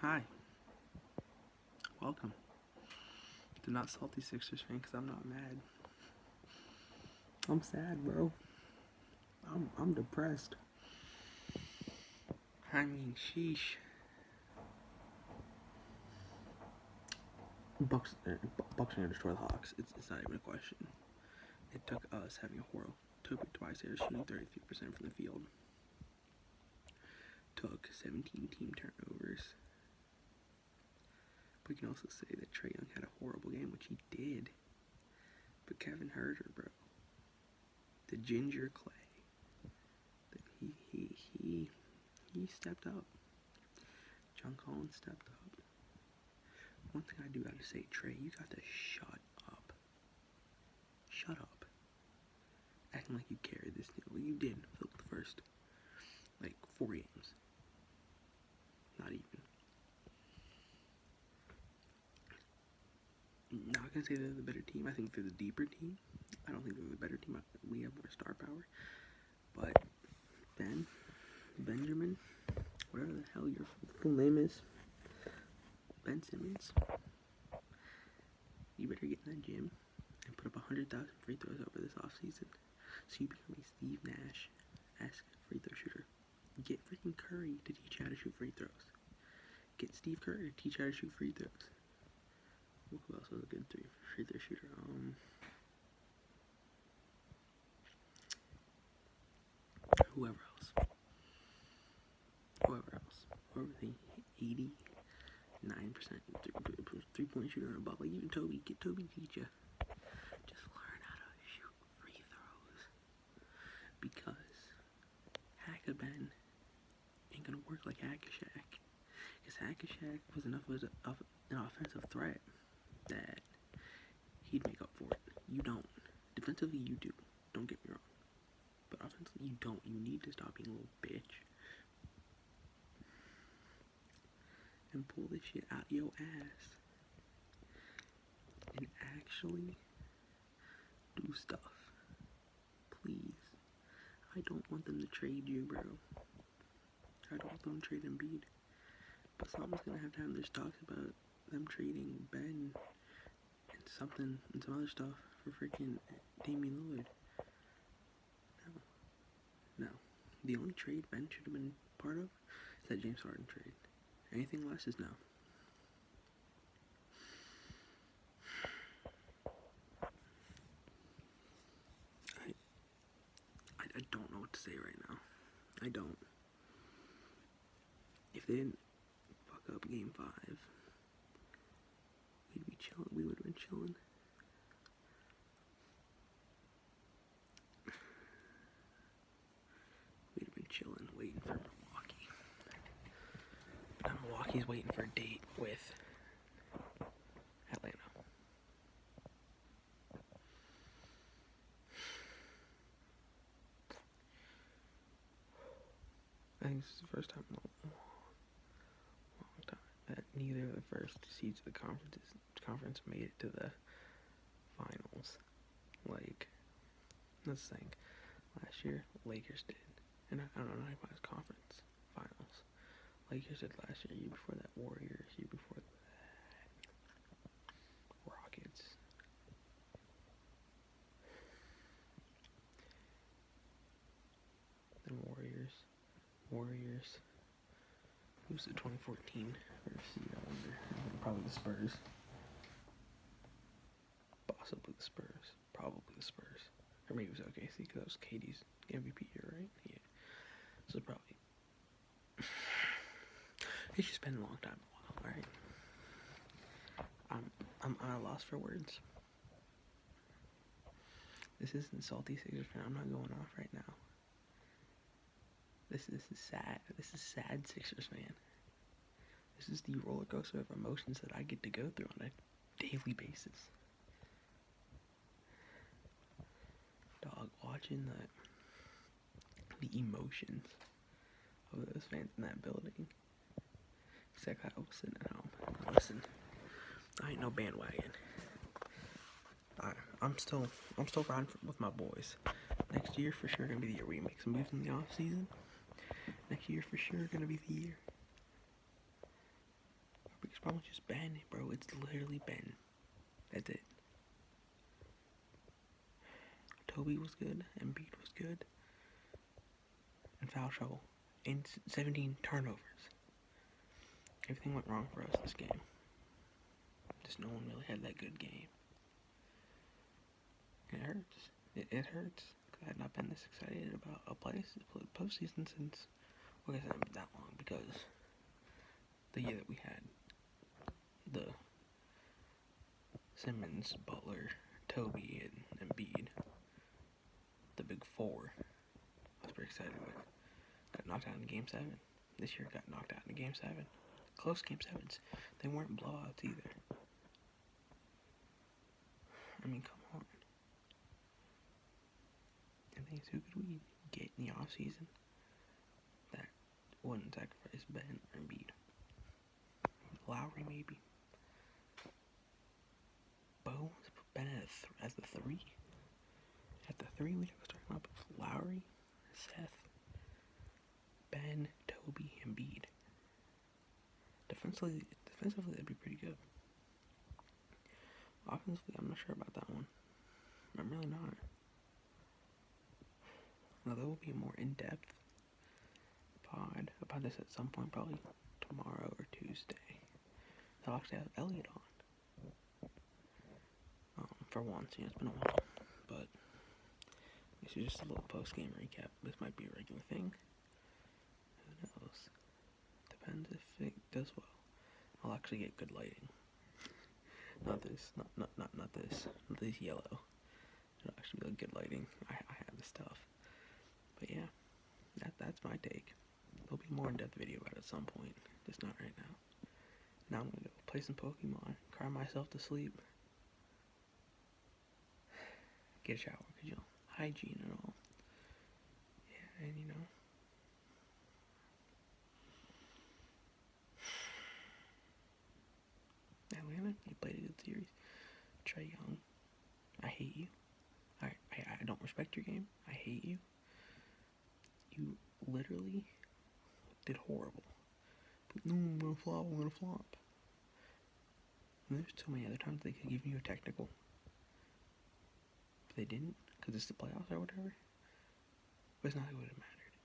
Hi, welcome to Not Salty Sixers fan, because I'm not mad. I'm sad, bro. I'm depressed. I mean, sheesh. Bucks are gonna destroy the Hawks. It's not even a question. It took us having a horror. Toby Twice there shooting 33% from the field. Took 17 team turnovers. But we can also say that Trae Young had a horrible game, which he did. But Kevin Huerter, bro, the Ginger Clay, he stepped up. John Collins stepped up. One thing I do gotta say, Trae, you got to shut up. Shut up. Acting like you carried this deal. Well, you did for the first, 4 games. Not even. Not gonna say they're the better team. I think they're the deeper team. I don't think they're the better team. We have more star power. But Benjamin, whatever the hell your full name is, Ben Simmons, you better get in that gym and put up 100,000 free throws over this offseason so you become a Steve Nash-esque free throw shooter. Get freaking Curry to teach you how to shoot free throws. Get Steve Kerr to teach you how to shoot free throws. Who else was a good free throw shooter? Whoever else. Whoever the 89% three-point shooter and above. Like, even Toby. Get Toby to teach you. Just learn how to shoot free throws. Because Hack-a-Ben ain't gonna work like Hack-a-Shaq. Because Hack-a-Shaq was enough of an offensive threat that he'd make up for it. You don't. Defensively, you do. Don't get me wrong. But offensively, you don't. You need to stop being a little bitch and pull this shit out your ass and actually do stuff. Please. I don't want them to trade you, bro. I don't want them to trade Embiid. But someone's gonna have there's talks about them trading Ben and some other stuff for freaking Damian Lillard. No. The only trade Ben should have been part of is that James Harden trade. Anything less is no. I don't know what to say right now. I don't. If they didn't fuck up Game 5, we'd be chilling. We would have been chilling. We'd have been chilling, waiting for Milwaukee. But now Milwaukee's waiting for a date with Atlanta. I think this is the first time in a long time that neither of the first seeds of the conference made it to the finals. That's the thing. Last year, Lakers did. And I don't know how it was conference finals. Lakers did last year. Year before that, Warriors. Year before that, Rockets. Then Warriors. Who's the 2014 first seed? I wonder. Probably the Spurs. Possibly the Spurs. Probably the Spurs. Or maybe it was OKC because that was KD's MVP year, right? Yeah. So probably. It's just been a long time, alright? I'm at a loss for words. This isn't Salty Sixers fan. I'm not going off right now. This is sad. This is sad Sixers fan. This is the roller coaster of emotions that I get to go through on a daily basis. Dog, watching the emotions of those fans in that building. Except I was sitting at home. Listen, I ain't no bandwagon. I'm still riding with my boys. Next year for sure gonna be the year we make some moves in the off season. Next year for sure gonna be the year. Now it's just Ben, bro. It's literally Ben. That's it. Toby was good. Embiid was good. And foul trouble. And 17 turnovers. Everything went wrong for us this game. Just no one really had that good game. It hurts. It hurts. Because I had not been this excited about a postseason since, well, I guess not that long, because the year that we had the Simmons, Butler, Toby, and Embiid, the big four, I was pretty excited with. Got knocked out in Game 7. This year got knocked out in Game 7. Close Game 7s. They weren't blowouts either. I mean, come on. And things, who could we get in the offseason that wouldn't sacrifice Ben or Embiid? Lowry, maybe. Bones, put Ben as the 3. At the 3, we'd have starting up with Lowry, Seth, Ben, Toby, Embiid. Defensively, that'd be pretty good. Offensively, I'm not sure about that one. I'm really not. Now, there will be a more in-depth pod about this at some point, probably tomorrow or Tuesday. I'll actually have Elliot on. For once, it's been a while, but this is just a little post-game recap. This might be a regular thing. Who knows? Depends if it does well. I'll actually get good lighting. Not this, not this yellow. It'll actually be like good lighting. I have the stuff. But yeah, that's my take. There'll be more in-depth video about it at some point. Just not right now. Now I'm gonna go play some Pokemon, cry myself to sleep, get a shower, cause hygiene and all. Yeah, and Atlanta, you played a good series. Trae Young, I hate you. I don't respect your game. I hate you. You literally did horrible. But no, I'm gonna flop. And there's so many other times they could give you a technical. But they didn't, because it's the playoffs or whatever. But it's not like it would have mattered.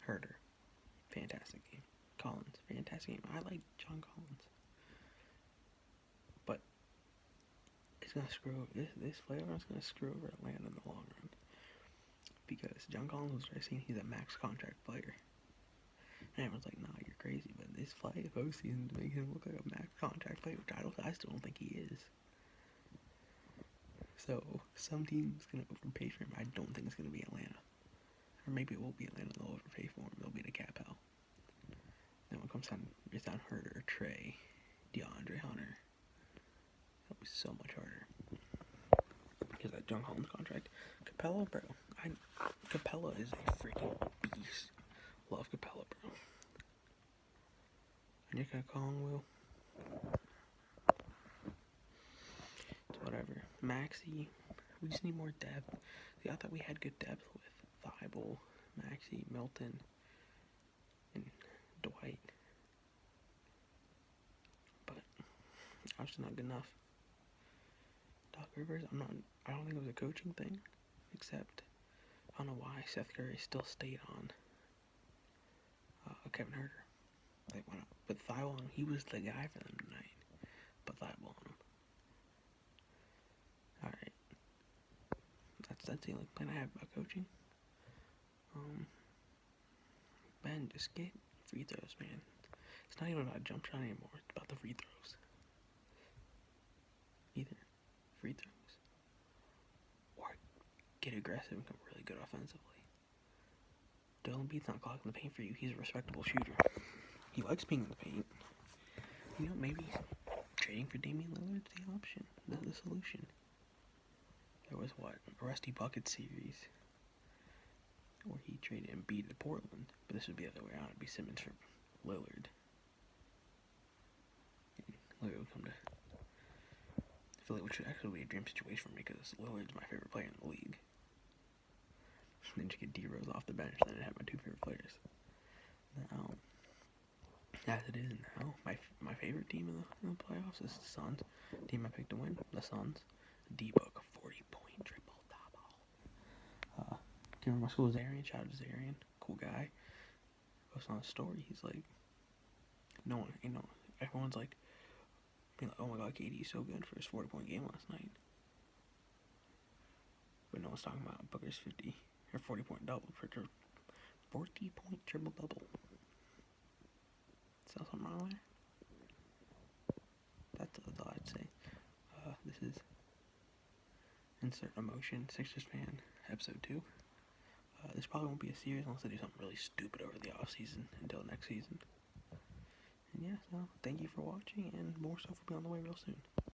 Herder, fantastic game. Collins, fantastic game. I like John Collins. But it's going to screw over, this flavor is going to screw over Atlanta in the long run. Because John Collins was saying he's a max contract player. And everyone's like, nah, you're crazy. But this postseason to make him look like a max contract player, which I still don't think he is. So, some team's going to overpay for him. I don't think it's going to be Atlanta. Or maybe it will be Atlanta. They'll overpay for him. They'll be the cap hell. Then when it comes time, it's on Herder, Trae, DeAndre Hunter. That'll be so much harder. Because that John Collins contract. Capella, bro. Capella is a freaking beast. Love Capella, bro. And you're gonna call him Will. It's whatever. Maxey. We just need more depth. See, I thought we had good depth with Thibault, Maxey, Milton, and Dwight. But obviously not good enough. Doc Rivers, I don't think it was a coaching thing, except I don't know why Seth Curry still stayed on Kevin Herter. Like, why not? But Thibault, he was the guy for them tonight. But Thibault on him. Alright. That's the only plan I have about coaching. Ben, just get free throws, man. It's not even about jump shot anymore. It's about the free throws. Either free throws or get aggressive and become really good offensively. Dylan Beat's not clogging the paint for you. He's a respectable shooter. He likes being in the paint. Maybe trading for Damian Lillard's the option, the solution. There was a Rusty Bucket series where he traded Embiid to Portland, but this would be the other way around. It'd be Simmons for Lillard. And Lillard would come to Philly, which would actually be a dream situation for me because Lillard's my favorite player in the league. And then just get D-Rose off the bench, then I'd have my two favorite players. Now, As it is now, my favorite team in the playoffs is the Suns. Team I picked to win, the Suns. D-Book, a 40-point triple double. Can't remember my school is Arian. Shout out to Arian, cool guy. Goes on a story. He's like, no one, everyone's like, being like, oh my god, KD's so good for his 40-point game last night. But no one's talking about Booker's 50 or 40-point double for 40-point triple double. Is that something wrong there? That's all I'd say. This is Insert Emotion, Sixers Fan, episode 2. This probably won't be a series unless I do something really stupid over the off season until next season. And yeah, so thank you for watching, and more stuff will be on the way real soon.